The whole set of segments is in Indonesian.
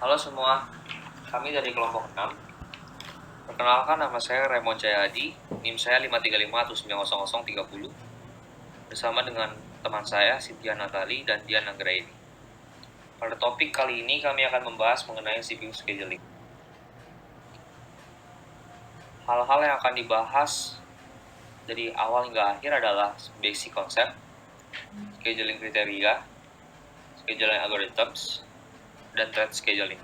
Halo semua, kami dari kelompok 6. Perkenalkan, nama saya Raymond Jayadi, NIM saya 535-900-30, bersama dengan teman saya Cynthia Natali dan Dian Anggraini. Pada topik kali ini kami akan membahas mengenai CPU scheduling. Hal-hal yang akan dibahas dari awal hingga akhir adalah basic konsep, scheduling kriteria, scheduling algorithms, dan thread scheduling.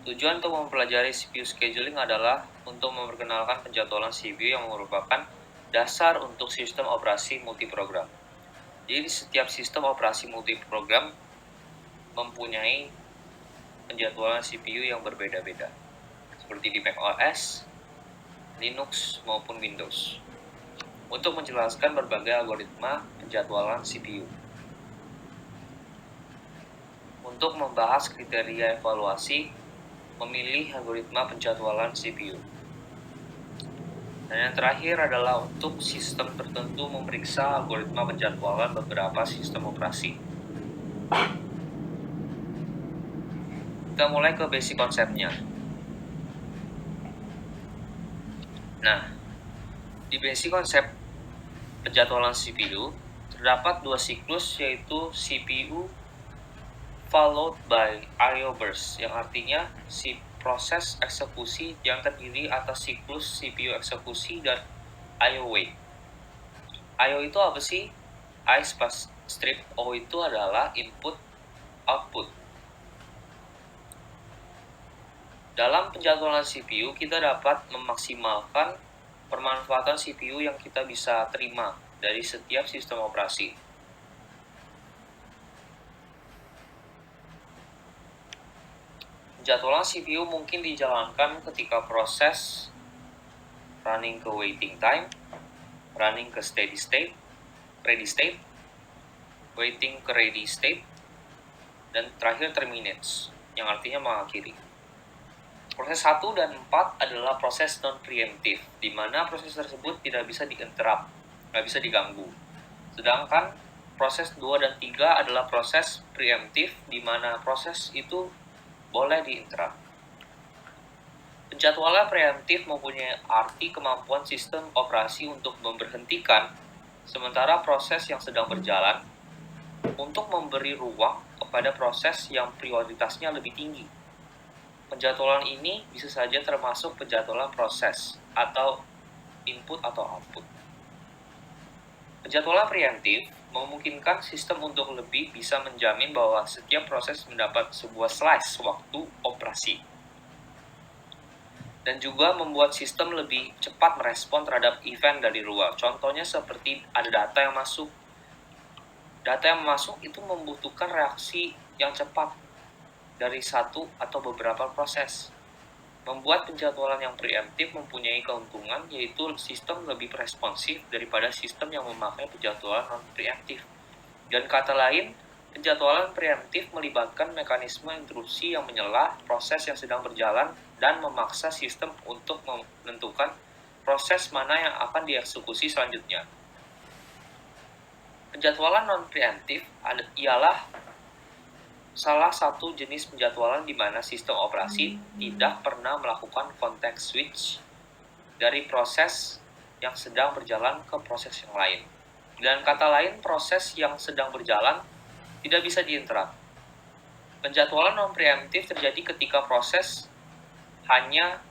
Tujuan untuk mempelajari CPU scheduling adalah untuk memperkenalkan penjadwalan CPU yang merupakan dasar untuk sistem operasi multiprogram. Jadi setiap sistem operasi multiprogram mempunyai penjadwalan CPU yang berbeda-beda, seperti di macOS, Linux, maupun Windows. Untuk menjelaskan berbagai algoritma penjadwalan CPU. Untuk membahas kriteria evaluasi, memilih algoritma penjadwalan CPU. Dan yang terakhir adalah untuk sistem tertentu memeriksa algoritma penjadwalan beberapa sistem operasi. Kita mulai ke basic konsepnya. Nah, di basic konsep penjadwalan CPU, terdapat dua siklus, yaitu CPU followed by I/O burst, yang artinya si proses eksekusi yang terdiri atas siklus CPU eksekusi dan I/O wait. I/O itu apa sih? I strip O itu adalah input output. Dalam penjadwalan CPU, kita dapat memaksimalkan permanfaatan CPU yang kita bisa terima dari setiap sistem operasi. Penjadwalan CPU mungkin dijalankan ketika proses running ke waiting time, running ke steady state, ready state, waiting ke ready state, dan terakhir terminates, yang artinya mengakhiri. Proses 1 dan 4 adalah proses non-preemptive, di mana proses tersebut tidak bisa di-interrupt, nggak bisa diganggu. Sedangkan proses 2 dan 3 adalah proses preemptive, di mana proses itu boleh di-interrupt. Penjadwalan preemptif mempunyai arti kemampuan sistem operasi untuk memberhentikan sementara proses yang sedang berjalan untuk memberi ruang kepada proses yang prioritasnya lebih tinggi. Penjadwalan ini bisa saja termasuk penjadwalan proses atau input atau output. Penjadwalan preemptif memungkinkan sistem untuk lebih bisa menjamin bahwa setiap proses mendapat sebuah slice waktu operasi, dan juga membuat sistem lebih cepat merespon terhadap event dari luar. Contohnya seperti ada data yang masuk. Data yang masuk itu membutuhkan reaksi yang cepat dari satu atau beberapa proses. Membuat penjadwalan yang preemptif mempunyai keuntungan, yaitu sistem lebih responsif daripada sistem yang memakai penjadwalan non-preemptif. Dan kata lain, penjadwalan preemptif melibatkan mekanisme interupsi yang menyela proses yang sedang berjalan dan memaksa sistem untuk menentukan proses mana yang akan dieksekusi selanjutnya. Penjadwalan non-preemptif ialah salah satu jenis penjadwalan di mana sistem operasi tidak pernah melakukan context switch dari proses yang sedang berjalan ke proses yang lain. Dan kata lain, proses yang sedang berjalan tidak bisa di-interrupt. Penjadwalan non-preemptif terjadi ketika proses hanya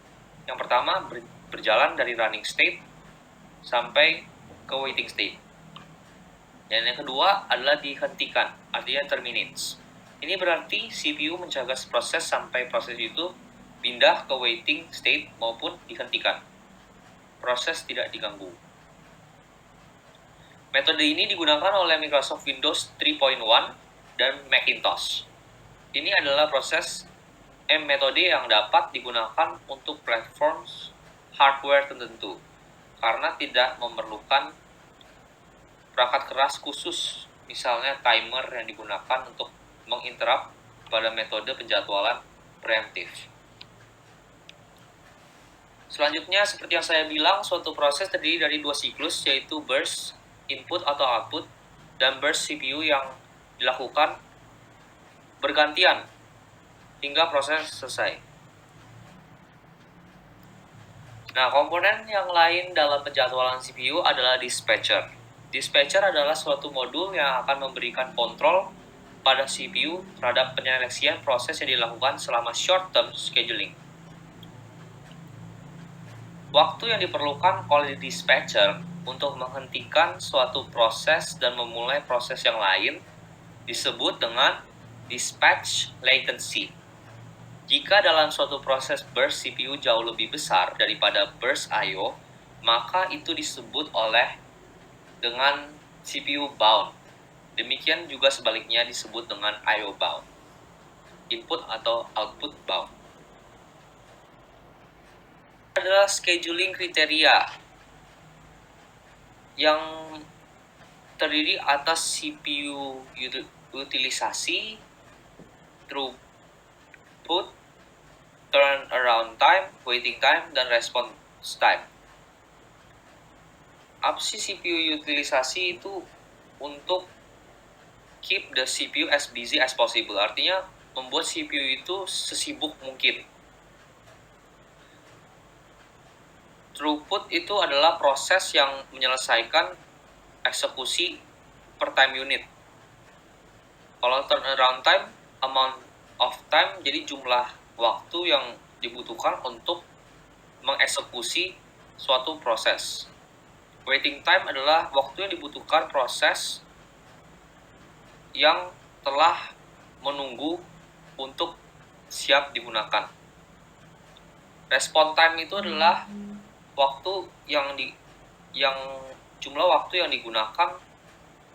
yang pertama berjalan dari running state sampai ke waiting state. Dan yang kedua adalah dihentikan, artinya terminates. Ini berarti CPU menjaga proses sampai proses itu pindah ke waiting state maupun dihentikan. Proses tidak diganggu. Metode ini digunakan oleh Microsoft Windows 3.1 dan Macintosh. Ini adalah metode yang dapat digunakan untuk platform hardware tertentu karena tidak memerlukan perangkat keras khusus, misalnya timer yang digunakan untuk menginterrupt pada metode penjadwalan preemptif. Selanjutnya, seperti yang saya bilang, suatu proses terdiri dari dua siklus, yaitu burst, input atau output, dan burst CPU yang dilakukan bergantian hingga proses selesai. Nah, komponen yang lain dalam penjadwalan CPU adalah dispatcher. Dispatcher adalah suatu modul yang akan memberikan kontrol pada CPU terhadap penyeleksian proses yang dilakukan selama short-term scheduling. Waktu yang diperlukan oleh dispatcher untuk menghentikan suatu proses dan memulai proses yang lain disebut dengan dispatch latency. Jika dalam suatu proses burst CPU jauh lebih besar daripada burst I/O, maka itu disebut dengan CPU bound. Demikian juga sebaliknya disebut dengan I/O bound, input atau output bound. Adalah scheduling kriteria yang terdiri atas CPU utilisasi, throughput, turnaround time, waiting time, dan response time. Apa sih CPU utilisasi? Itu untuk keep the CPU as busy as possible. Artinya membuat CPU itu sesibuk mungkin. Throughput itu adalah proses yang menyelesaikan eksekusi per time unit. Kalau turnaround time, amount of time, jadi jumlah waktu yang dibutuhkan untuk mengeksekusi suatu proses. Waiting time adalah waktu yang dibutuhkan proses yang telah menunggu untuk siap digunakan. Response time itu adalah waktu yang jumlah waktu yang digunakan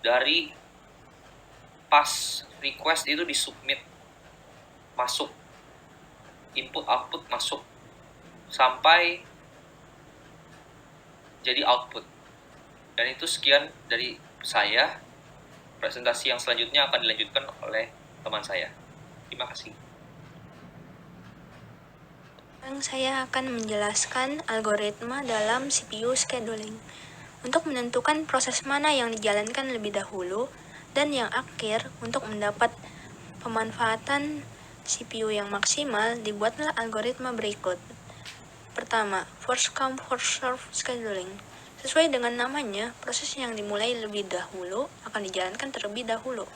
dari pas request itu disubmit, masuk, input output masuk, sampai jadi output. Dan itu sekian dari saya. Presentasi yang selanjutnya akan dilanjutkan oleh teman saya. Terima kasih. Saya akan menjelaskan algoritma dalam CPU scheduling untuk menentukan proses mana yang dijalankan lebih dahulu dan yang akhir. Untuk mendapat pemanfaatan CPU yang maksimal, dibuatlah algoritma berikut. Pertama, first come first serve scheduling. Sesuai dengan namanya, proses yang dimulai lebih dahulu akan dijalankan terlebih dahulu.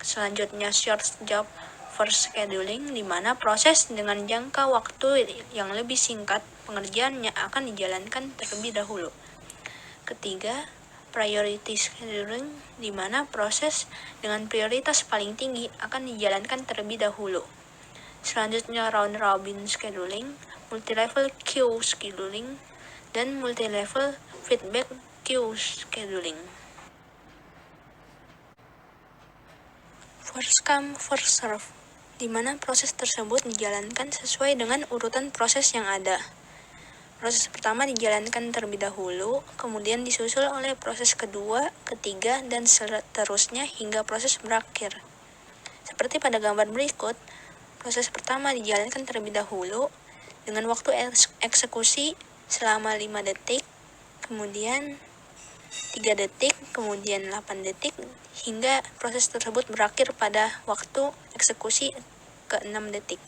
Selanjutnya, short job first scheduling, di mana proses dengan jangka waktu yang lebih singkat pengerjaannya akan dijalankan terlebih dahulu. Ketiga, priority scheduling, di mana proses dengan prioritas paling tinggi akan dijalankan terlebih dahulu. Selanjutnya, round robin scheduling, multi-level queue scheduling, dan multi-level feedback queue scheduling. First come first serve, di mana proses tersebut dijalankan sesuai dengan urutan proses yang ada. Proses pertama dijalankan terlebih dahulu, kemudian disusul oleh proses kedua, ketiga, dan seterusnya hingga proses berakhir. Seperti pada gambar berikut, proses pertama dijalankan terlebih dahulu dengan waktu eksekusi selama 5 detik, kemudian 3 detik, kemudian 8 detik, hingga proses tersebut berakhir pada waktu eksekusi ke-6 detik.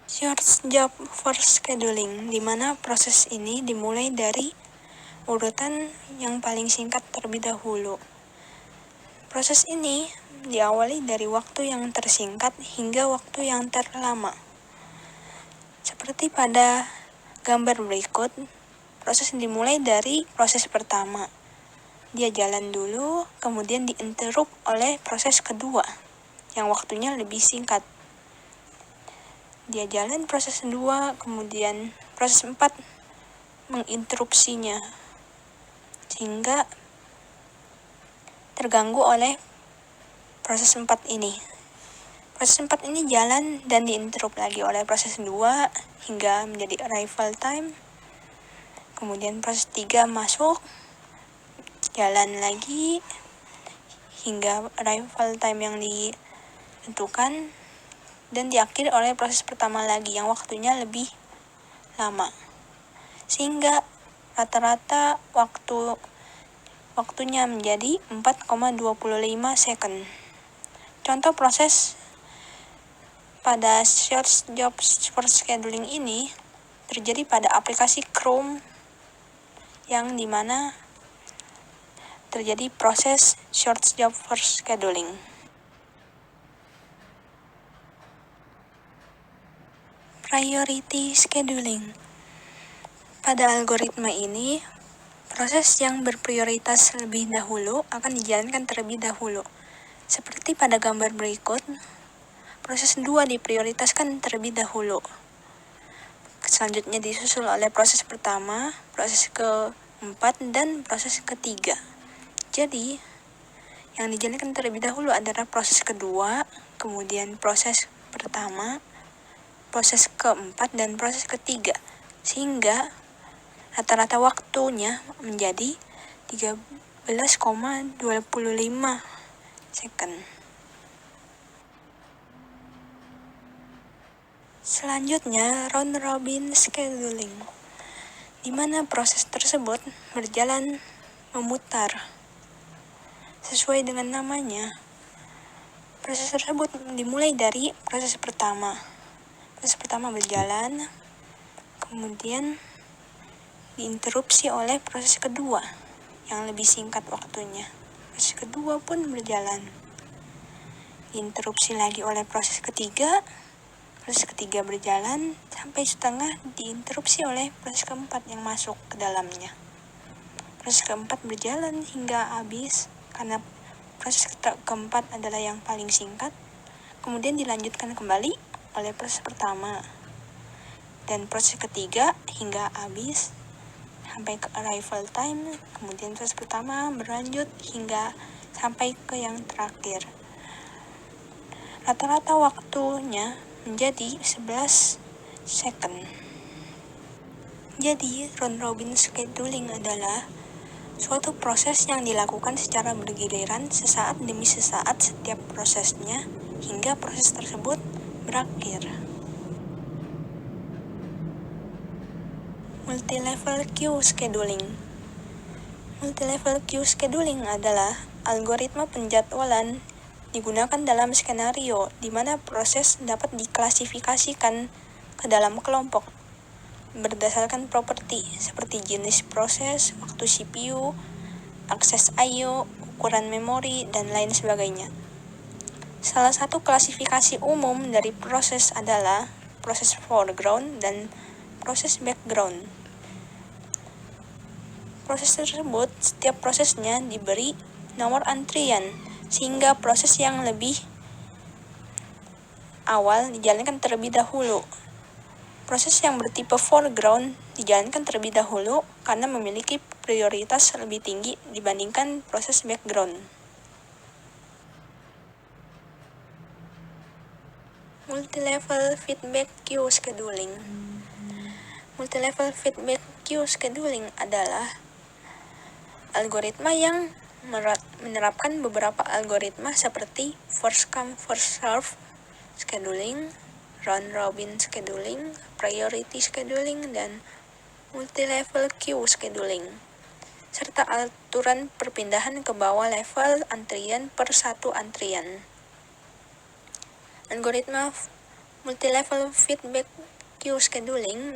Short job first scheduling, di mana proses ini dimulai dari urutan yang paling singkat terlebih dahulu. Proses ini diawali dari waktu yang tersingkat hingga waktu yang terlama. Seperti pada gambar berikut, proses dimulai dari proses pertama. Dia jalan dulu, kemudian diinterrupt oleh proses kedua, yang waktunya lebih singkat. Dia jalan proses kedua, kemudian proses 4 menginterupsinya, sehingga terganggu oleh proses 4 ini. Proses 4 ini jalan dan diinterrupt lagi oleh proses 2 hingga menjadi arrival time. Kemudian proses 3 masuk, jalan lagi hingga arrival time yang ditentukan, dan diakhiri oleh proses pertama lagi yang waktunya lebih lama. Sehingga rata-rata waktunya menjadi 4,25 second. Contoh proses pada short job for scheduling ini terjadi pada aplikasi Chrome yang dimana terjadi proses short job for scheduling. Priority scheduling. Pada algoritma ini, proses yang berprioritas lebih dahulu akan dijalankan terlebih dahulu. Seperti pada gambar berikut, proses 2 diprioritaskan terlebih dahulu. Selanjutnya disusul oleh proses pertama, proses keempat, dan proses ketiga. Jadi, yang dijalankan terlebih dahulu adalah proses kedua, kemudian proses pertama, proses keempat, dan proses ketiga. Sehingga rata-rata waktunya menjadi 13,25 second. Selanjutnya, round robin scheduling, di mana proses tersebut berjalan memutar. Sesuai dengan namanya, proses tersebut dimulai dari proses pertama. Proses pertama berjalan, kemudian diinterupsi oleh proses kedua yang lebih singkat waktunya. Proses kedua pun berjalan, diinterupsi lagi oleh proses ketiga. Proses ketiga berjalan sampai setengah, diinterupsi oleh proses keempat yang masuk ke dalamnya. Proses keempat berjalan hingga habis karena proses keempat adalah yang paling singkat. Kemudian dilanjutkan kembali oleh proses pertama dan proses ketiga hingga habis sampai ke arrival time. Kemudian proses pertama berlanjut hingga sampai ke yang terakhir. Rata-rata waktunya menjadi 11 second. Jadi, round robin scheduling adalah suatu proses yang dilakukan secara bergiliran sesaat demi sesaat setiap prosesnya hingga proses tersebut berakhir. Multi-level queue scheduling. Multi-level queue scheduling adalah algoritma penjadwalan digunakan dalam skenario di mana proses dapat diklasifikasikan ke dalam kelompok berdasarkan properti seperti jenis proses, waktu CPU, akses I/O, ukuran memori, dan lain sebagainya. Salah satu klasifikasi umum dari proses adalah proses foreground dan proses background. Proses tersebut, setiap prosesnya diberi nomor antrian, sehingga proses yang lebih awal dijalankan terlebih dahulu. Proses yang bertipe foreground dijalankan terlebih dahulu karena memiliki prioritas lebih tinggi dibandingkan proses background. Multi-level feedback queue scheduling. Multi-level feedback queue scheduling adalah algoritma yang menerapkan beberapa algoritma seperti first come first serve scheduling, round robin scheduling, priority scheduling, dan multi-level queue scheduling, serta aturan perpindahan ke bawah level antrian per satu antrian. Algoritma multi-level feedback queue scheduling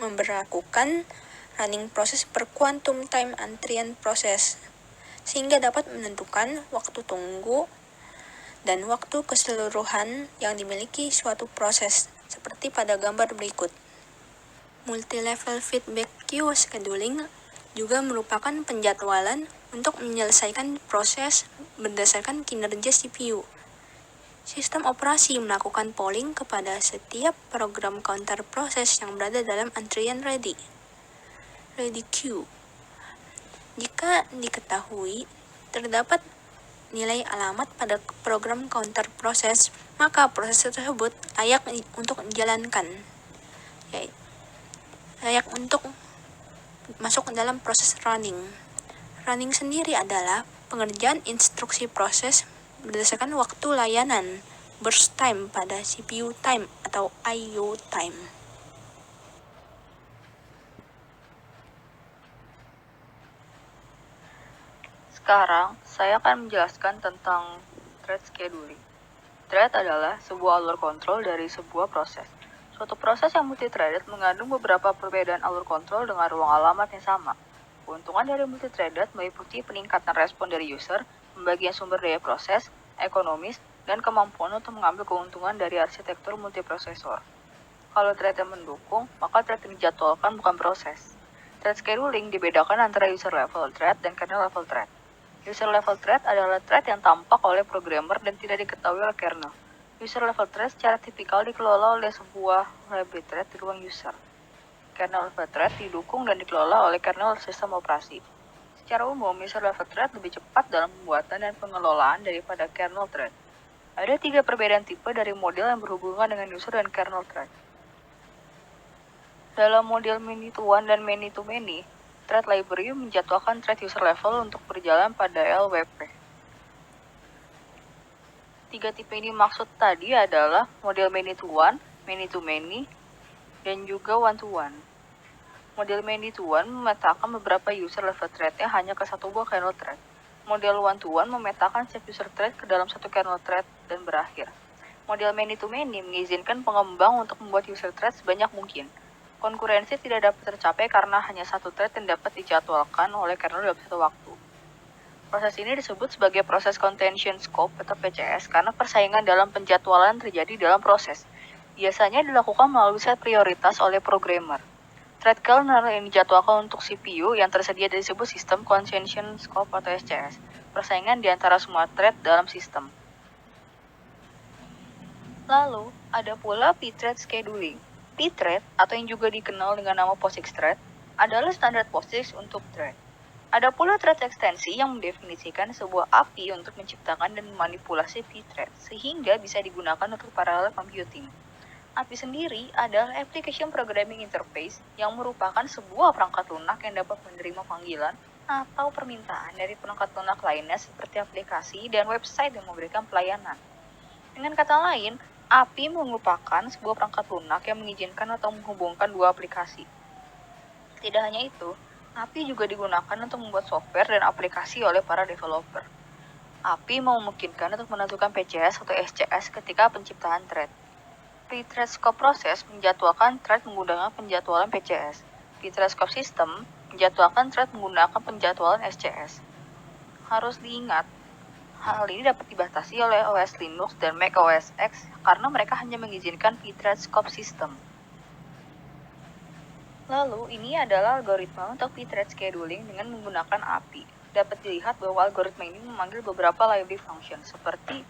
memberlakukan running proses per quantum time antrian proses, sehingga dapat menentukan waktu tunggu dan waktu keseluruhan yang dimiliki suatu proses, seperti pada gambar berikut. Multi-level feedback queue scheduling juga merupakan penjadwalan untuk menyelesaikan proses berdasarkan kinerja CPU. Sistem operasi melakukan polling kepada setiap program counter proses yang berada dalam antrian ready queue. Jika diketahui terdapat nilai alamat pada program counter proses, maka proses tersebut layak untuk dijalankan, layak untuk masuk dalam proses running. Running sendiri adalah pengerjaan instruksi proses berdasarkan waktu layanan, burst time pada CPU time atau I/O time. Sekarang, saya akan menjelaskan tentang thread scheduling. Thread adalah sebuah alur kontrol dari sebuah proses. Suatu proses yang multi-threaded mengandung beberapa perbedaan alur kontrol dengan ruang alamat yang sama. Keuntungan dari multi-threaded meliputi peningkatan respon dari user, pembagian sumber daya proses, ekonomis, dan kemampuan untuk mengambil keuntungan dari arsitektur multiprosesor. Kalau thread yang mendukung, maka thread yang dijadwalkan bukan proses. Thread scheduling dibedakan antara user level thread dan kernel level thread. User level thread adalah thread yang tampak oleh programmer dan tidak diketahui oleh kernel. User level thread secara tipikal dikelola oleh sebuah library thread di ruang user. Kernel level thread didukung dan dikelola oleh kernel sistem operasi. Secara umum, user level thread lebih cepat dalam pembuatan dan pengelolaan daripada kernel thread. Ada 3 perbedaan tipe dari model yang berhubungan dengan user dan kernel thread. Dalam model many-to-one dan many-to-many, thread library menjadwalkan thread user level untuk berjalan pada LWP. 3 tipe ini maksud tadi adalah model many-to-one, many-to-many, dan juga one-to-one. Model many-to-one memetakan beberapa user level thread-nya hanya ke satu buah kernel thread. Model one-to-one memetakan setiap user thread ke dalam satu kernel thread dan berakhir. Model many-to-many mengizinkan pengembang untuk membuat user thread sebanyak mungkin. Konkurensi tidak dapat tercapai karena hanya satu thread yang dapat dijadwalkan oleh kernel dalam satu waktu. Proses ini disebut sebagai proses contention scope atau PCS karena persaingan dalam penjadwalan terjadi dalam proses. Biasanya dilakukan melalui set prioritas oleh programmer. Thread kernel yang dijadwalkan untuk CPU yang tersedia disebut sistem contention scope atau SCS. Persaingan di antara semua thread dalam sistem. Lalu, ada pula pthread scheduling. Pthread, atau yang juga dikenal dengan nama POSIX thread, adalah standar POSIX untuk thread. Ada pula thread ekstensi yang mendefinisikan sebuah API untuk menciptakan dan memanipulasi pthread, sehingga bisa digunakan untuk parallel computing. API sendiri adalah Application Programming Interface yang merupakan sebuah perangkat lunak yang dapat menerima panggilan atau permintaan dari perangkat lunak lainnya seperti aplikasi dan website yang memberikan pelayanan. Dengan kata lain, API merupakan sebuah perangkat lunak yang mengizinkan atau menghubungkan dua aplikasi. Tidak hanya itu, API juga digunakan untuk membuat software dan aplikasi oleh para developer. API memungkinkan untuk menentukan PCS atau SCS ketika penciptaan thread. Pthread scope process menjadwalkan thread menggunakan penjadwalan PCS. Pthread scope system menjadwalkan thread menggunakan penjadwalan SCS. Harus diingat, hal ini dapat dibatasi oleh OS Linux dan Mac OS X karena mereka hanya mengizinkan pthread scope system. Lalu, ini adalah algoritma untuk pthread scheduling dengan menggunakan API. Dapat dilihat bahwa algoritma ini memanggil beberapa library function seperti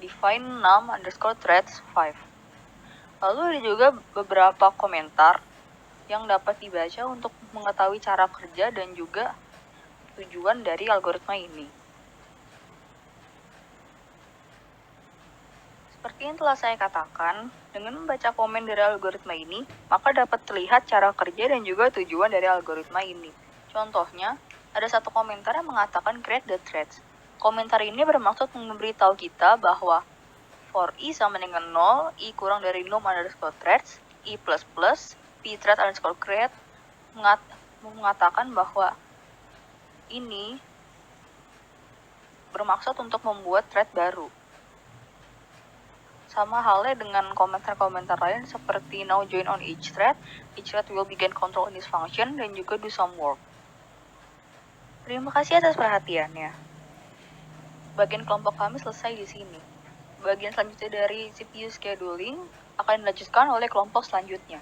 define num_threads 5. Lalu ada juga beberapa komentar yang dapat dibaca untuk mengetahui cara kerja dan juga tujuan dari algoritma ini. Seperti yang telah saya katakan, dengan membaca komen dari algoritma ini, maka dapat terlihat cara kerja dan juga tujuan dari algoritma ini. Contohnya, ada satu komentar yang mengatakan create the threads. Komentar ini bermaksud memberitahu kita bahwa for i sama dengan 0, i kurang dari num_threads, i++, pthread_create mengatakan bahwa ini bermaksud untuk membuat thread baru. Sama halnya dengan komentar-komentar lain seperti now join on each thread will begin control in this function, dan juga do some work. Terima kasih atas perhatiannya. Bagian kelompok kami selesai di sini. Bagian selanjutnya dari CPU scheduling akan dilanjutkan oleh kelompok selanjutnya.